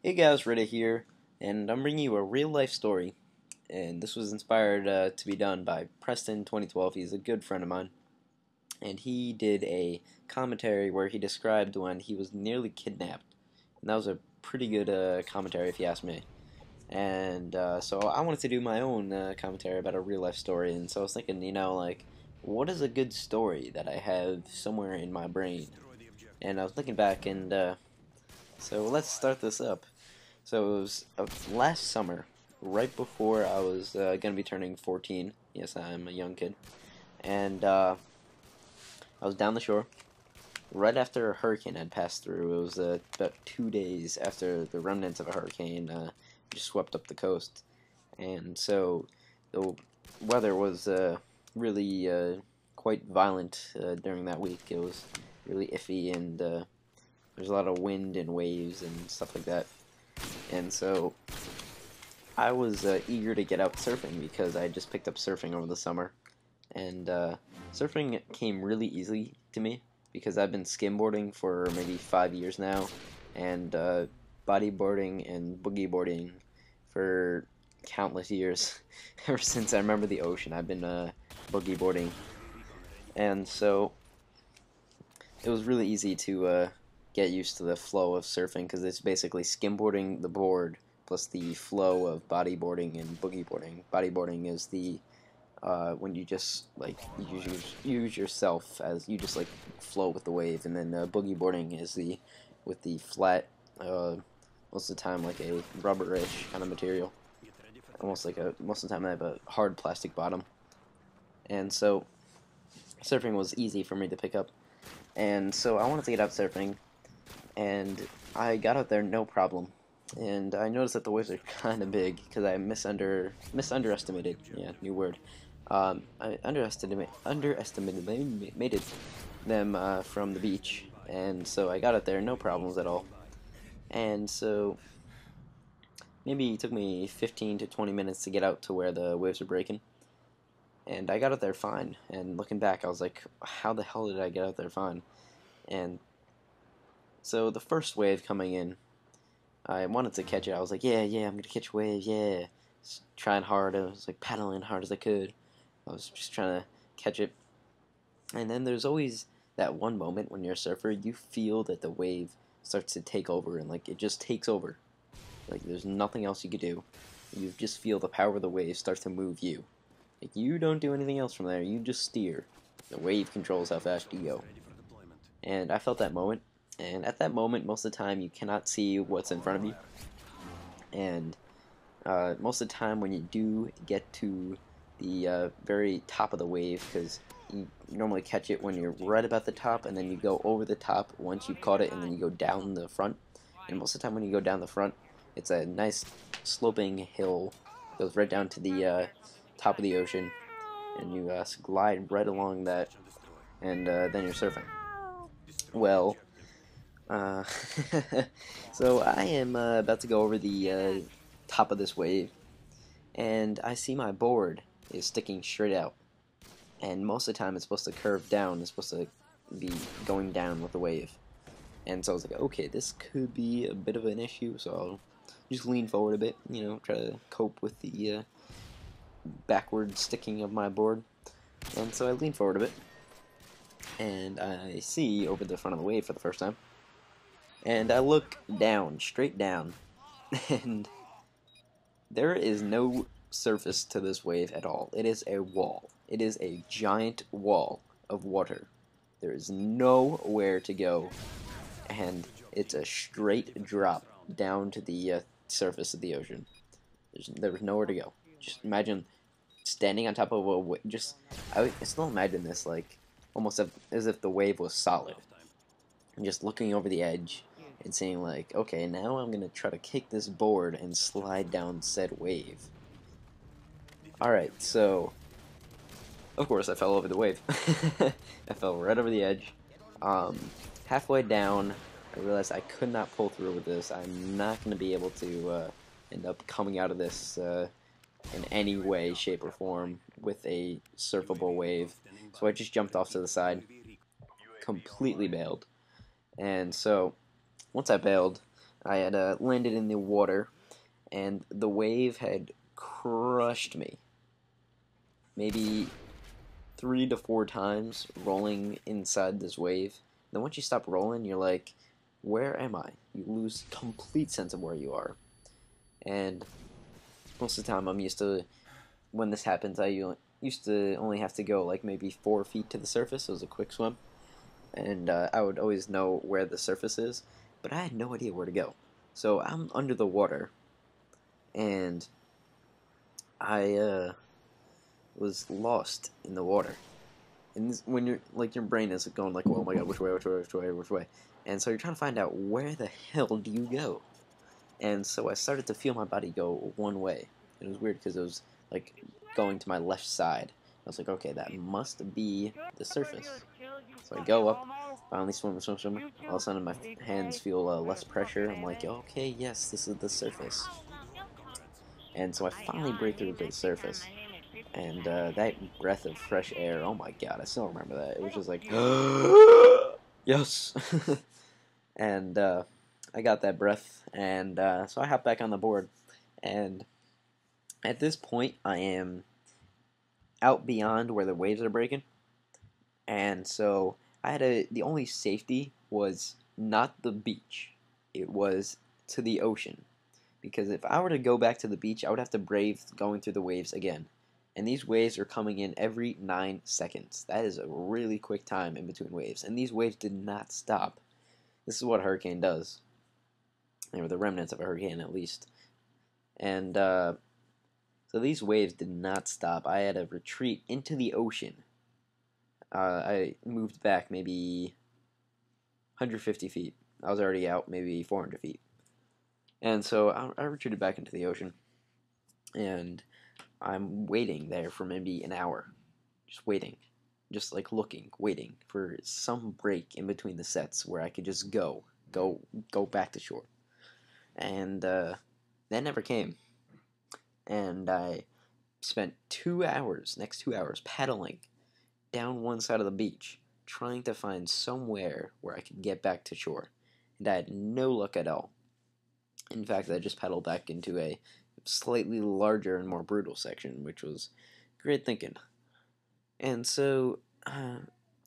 Hey guys, Rita here, and I'm bringing you a real life story. And this was inspired to be done by Preston 2012. He's a good friend of mine, and he did a commentary where he described when he was nearly kidnapped. And that was a pretty good commentary, if you ask me. And so I wanted to do my own commentary about a real life story. And so I was thinking, like, what is a good story that I have somewhere in my brain? And I was looking back, and so let's start this up. So it was last summer, right before I was going to be turning 14. Yes, I'm a young kid. And I was down the shore right after a hurricane had passed through. It was about 2 days after the remnants of a hurricane just swept up the coast. And so the weather was really quite violent during that week. It was really iffy, and there's a lot of wind and waves and stuff like that. And so I was eager to get out surfing because I just picked up surfing over the summer. And surfing came really easily to me because I've been skimboarding for maybe 5 years now, and bodyboarding and boogie boarding for countless years. Ever since I remember the ocean, I've been boogie boarding. And so it was really easy to get used to the flow of surfing because it's basically skimboarding the board plus the flow of bodyboarding and boogie boarding. Bodyboarding is the when you just like use yourself as you just like flow with the wave, and then boogie boarding is the with the flat, most of the time like a rubberish kind of material, almost like a most of the time I have a hard plastic bottom. And so surfing was easy for me to pick up, and so I wanted to get out surfing, and I got out there no problem. And I noticed that the waves are kind of big because I underestimated. Yeah, new word. I underestimated them from the beach, and so I got out there no problems at all. And so maybe it took me 15 to 20 minutes to get out to where the waves were breaking, and I got out there fine. And looking back, I was like, how the hell did I get out there fine? And so the first wave coming in, I wanted to catch it. I was like, yeah, I'm gonna catch a wave, yeah. Just trying hard. I was like paddling hard as I could. I was just trying to catch it. And then there's always that one moment when you're a surfer, you feel that the wave starts to take over, and like it just takes over. Like there's nothing else you could do. You just feel the power of the wave start to move you. Like you don't do anything else from there. You just steer. The wave controls how fast you go. And I felt that moment. And at that moment, most of the time, you cannot see what's in front of you. And most of the time, when you do get to the very top of the wave, because you normally catch it when you're right about the top, and then you go over the top once you've caught it, and then you go down the front. And most of the time, when you go down the front, it's a nice sloping hill, goes right down to the top of the ocean, and you glide right along that, and then you're surfing. Well, uh, so I am about to go over the top of this wave, and I see my board is sticking straight out. And most of the time it's supposed to curve down, it's supposed to be going down with the wave. And so I was like, okay, this could be a bit of an issue, so I'll just lean forward a bit, try to cope with the backward sticking of my board. And so I lean forward a bit, and I see over the front of the wave for the first time. And I look down, straight down, and there is no surface to this wave at all. It is a wall. It is a giant wall of water. There is nowhere to go, and it's a straight drop down to the surface of the ocean. There was nowhere to go. Just imagine standing on top of a wave. I still imagine this like almost as if the wave was solid. And just looking over the edge and seeing like, okay, now I'm gonna try to kick this board and slide down said wave. Alright, so of course I fell over the wave. I fell right over the edge. Halfway down, I realized I could not pull through with this. I'm not gonna be able to end up coming out of this in any way, shape, or form with a surfable wave. So I just jumped off to the side, completely bailed. And so once I bailed, I had landed in the water, and the wave had crushed me. Maybe 3 to 4 times rolling inside this wave. Then once you stop rolling, you're like, where am I? You lose complete sense of where you are. And most of the time, I'm used to, when this happens, I used to only have to go like maybe 4 feet to the surface. It was a quick swim. And I would always know where the surface is, but I had no idea where to go. So I'm under the water, and I was lost in the water. And this, when you're like your brain is going like, oh my god, which way, which way, which way, which way, and so you're trying to find out where the hell do you go. And so I started to feel my body go one way. It was weird because it was like going to my left side. I was like, okay, that must be the surface. So I go up, finally swim, swim, swim. All of a sudden, my hands feel less pressure. I'm like, okay, yes, this is the surface. And so I finally break through to the surface. And that breath of fresh air, oh my god, I still remember that. It was just like, yes. And I got that breath, and so I hop back on the board. And at this point, I am out beyond where the waves are breaking. And so the only safety was not the beach. It was to the ocean. Because if I were to go back to the beach, I would have to brave going through the waves again. And these waves are coming in every 9 seconds. That is a really quick time in between waves. And these waves did not stop. This is what a hurricane does. Or the remnants of a hurricane, at least. And so these waves did not stop. I had to retreat into the ocean. I moved back maybe 150 feet. I was already out maybe 400 feet. And so I retreated back into the ocean. And I'm waiting there for maybe an hour. Just waiting. Just like looking, waiting for some break in between the sets where I could just go back to shore. And that never came. And I spent 2 hours, next 2 hours, paddling down one side of the beach, trying to find somewhere where I could get back to shore. And I had no luck at all. In fact, I just paddled back into a slightly larger and more brutal section, which was great thinking. And so I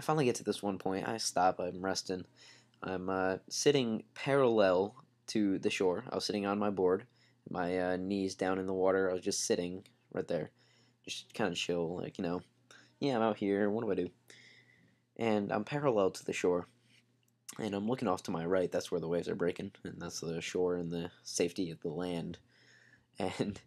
finally get to this one point. I stop, I'm resting. I'm sitting parallel to the shore. I was sitting on my board, my knees down in the water. I was just sitting right there, just kind of chill, like, yeah, I'm out here, what do I do? And I'm parallel to the shore, and I'm looking off to my right. That's where the waves are breaking, and that's the shore and the safety of the land. And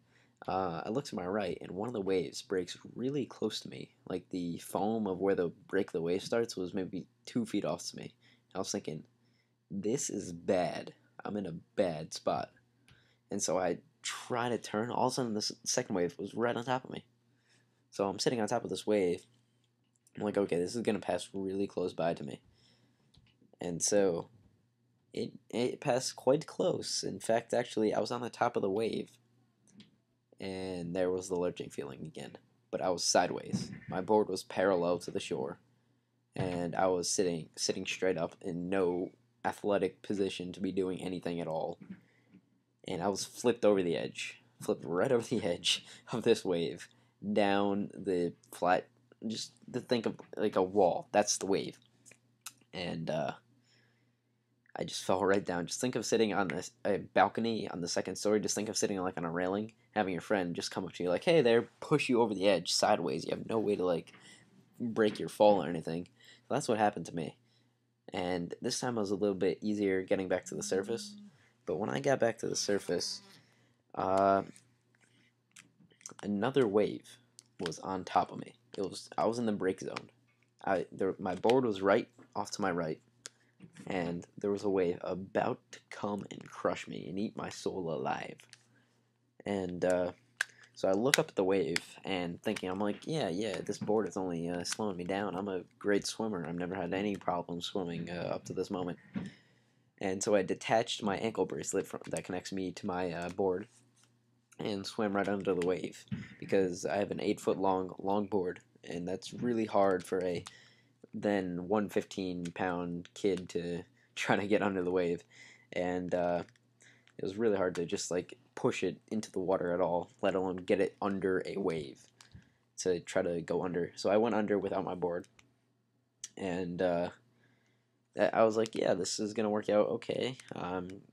I look to my right, and one of the waves breaks really close to me. Like the foam of where the break the wave starts was maybe 2 feet off to me. I was thinking, this is bad. I'm in a bad spot. And so I try to turn. All of a sudden, this second wave was right on top of me. So I'm sitting on top of this wave. I'm like, okay, this is going to pass really close by to me. And so it passed quite close. In fact, actually, I was on the top of the wave. And there was the lurching feeling again. But I was sideways. My board was parallel to the shore. And I was sitting straight up in no athletic position to be doing anything at all. And I was flipped right over the edge of this wave, down the flat, just to think of like a wall. That's the wave. And I just fell right down. Just think of sitting on a balcony on the second story. Just think of sitting like on a railing, having your friend just come up to you like, hey there, push you over the edge sideways. You have no way to like break your fall or anything. So that's what happened to me. And this time I was a little bit easier getting back to the surface. But when I got back to the surface, another wave was on top of me. I was in the break zone. My board was right off to my right, and there was a wave about to come and crush me and eat my soul alive. And so I look up at the wave and thinking, I'm like, yeah, this board is only slowing me down. I'm a great swimmer. I've never had any problem swimming up to this moment. And so I detached my ankle bracelet that connects me to my board and swam right under the wave because I have an 8-foot long board, and that's really hard for a then 115-pound kid to try to get under the wave. And It was really hard to just like push it into the water at all, let alone get it under a wave to try to go under. So I went under without my board, and I was like, yeah, this is gonna work out okay.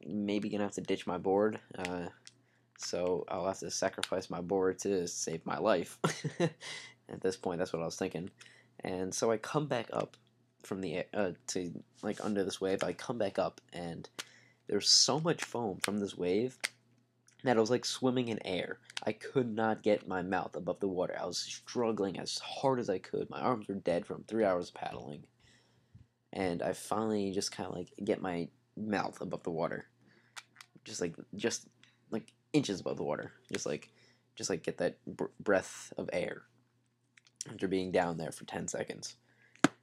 Maybe gonna have to ditch my board, so I'll have to sacrifice my board to save my life. At this point, that's what I was thinking. And so I come back up from the to like under this wave. I come back up, and there's so much foam from this wave that I was like swimming in air. I could not get my mouth above the water. I was struggling as hard as I could. My arms were dead from 3 hours of paddling. And I finally just kind of like get my mouth above the water. Just like inches above the water. Just like get that breath of air after being down there for 10 seconds.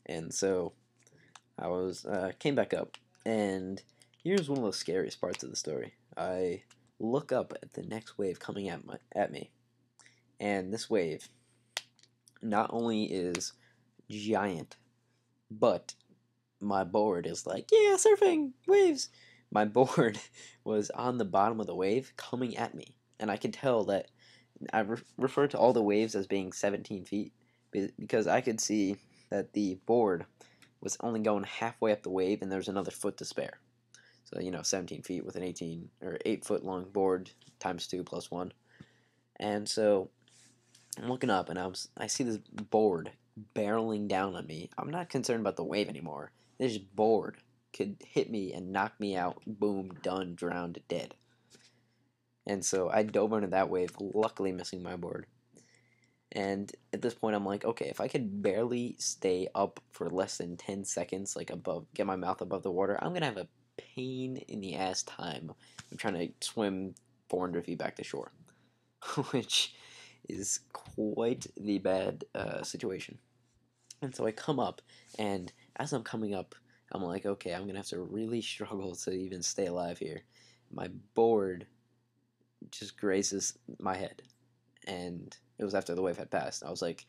And so I was came back up, and here's one of the scariest parts of the story. I look up at the next wave coming at me, and this wave not only is giant, but my board is like, yeah, surfing waves. My board was on the bottom of the wave coming at me, and I could tell that I refer to all the waves as being 17 feet because I could see that the board was only going halfway up the wave, and there's another foot to spare. So 17 feet with an 18 or 8 foot long board times 2 plus 1, and so I'm looking up, and I see this board barreling down on me. I'm not concerned about the wave anymore. This board could hit me and knock me out. Boom, done, drowned, dead. And so I dove under that wave, luckily missing my board. And at this point, I'm like, okay, if I could barely stay up for less than 10 seconds, like get my mouth above the water, I'm gonna have a pain in the ass time. I'm trying to swim 400 feet back to shore, which is quite the bad situation. And so I come up, and as I'm coming up, I'm like, okay, I'm gonna have to really struggle to even stay alive here. My board just grazes my head, and it was after the wave had passed. I was like,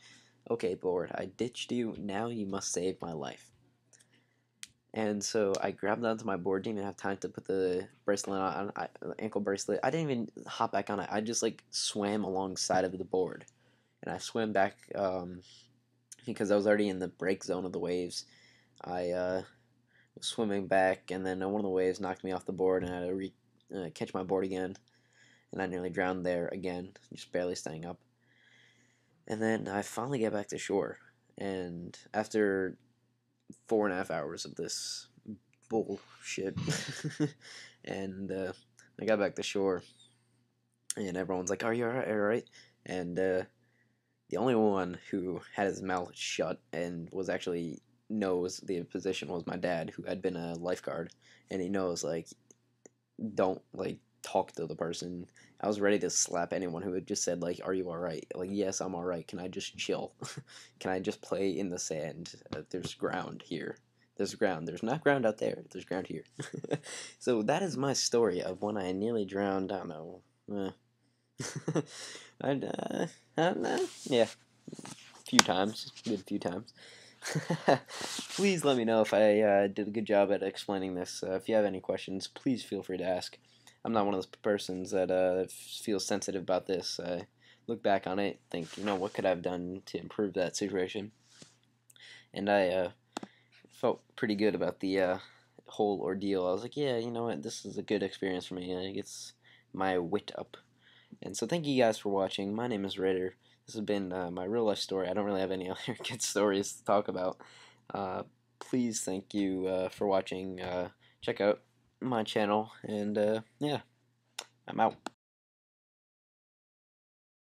okay, board, I ditched you, now you must save my life. And so I grabbed onto my board, didn't even have time to put the bracelet on, ankle bracelet. I didn't even hop back on it. I just like swam alongside of the board, and I swam back because I was already in the break zone of the waves. I was swimming back, and then one of the waves knocked me off the board, and I had to catch my board again, and I nearly drowned there again, just barely staying up. And then I finally get back to shore, and after 4.5 hours of this bullshit, and I got back to shore, and everyone's like, "Are you alright? Are you alright?" And the only one who had his mouth shut and was actually knows the position was my dad, who had been a lifeguard, and he knows like don't like talk to the person. I was ready to slap anyone who had just said like, "Are you all right?" Like, yes, I'm all right. Can I just chill? Can I just play in the sand? There's ground here. There's ground. There's not ground out there. There's ground here. So that is my story of when I nearly drowned. I don't know. I don't know. Yeah, a few times. Good few times. Please let me know if I did a good job at explaining this. If you have any questions, please feel free to ask. I'm not one of those persons that feels sensitive about this. I look back on it, think, what could I have done to improve that situation? And I felt pretty good about the whole ordeal. I was like, yeah, you know what, this is a good experience for me. It gets my wit up. And so thank you guys for watching. My name is Raider. This has been my real life story. I don't really have any other good stories to talk about. Please thank you for watching. Check out my channel, and yeah, I'm out.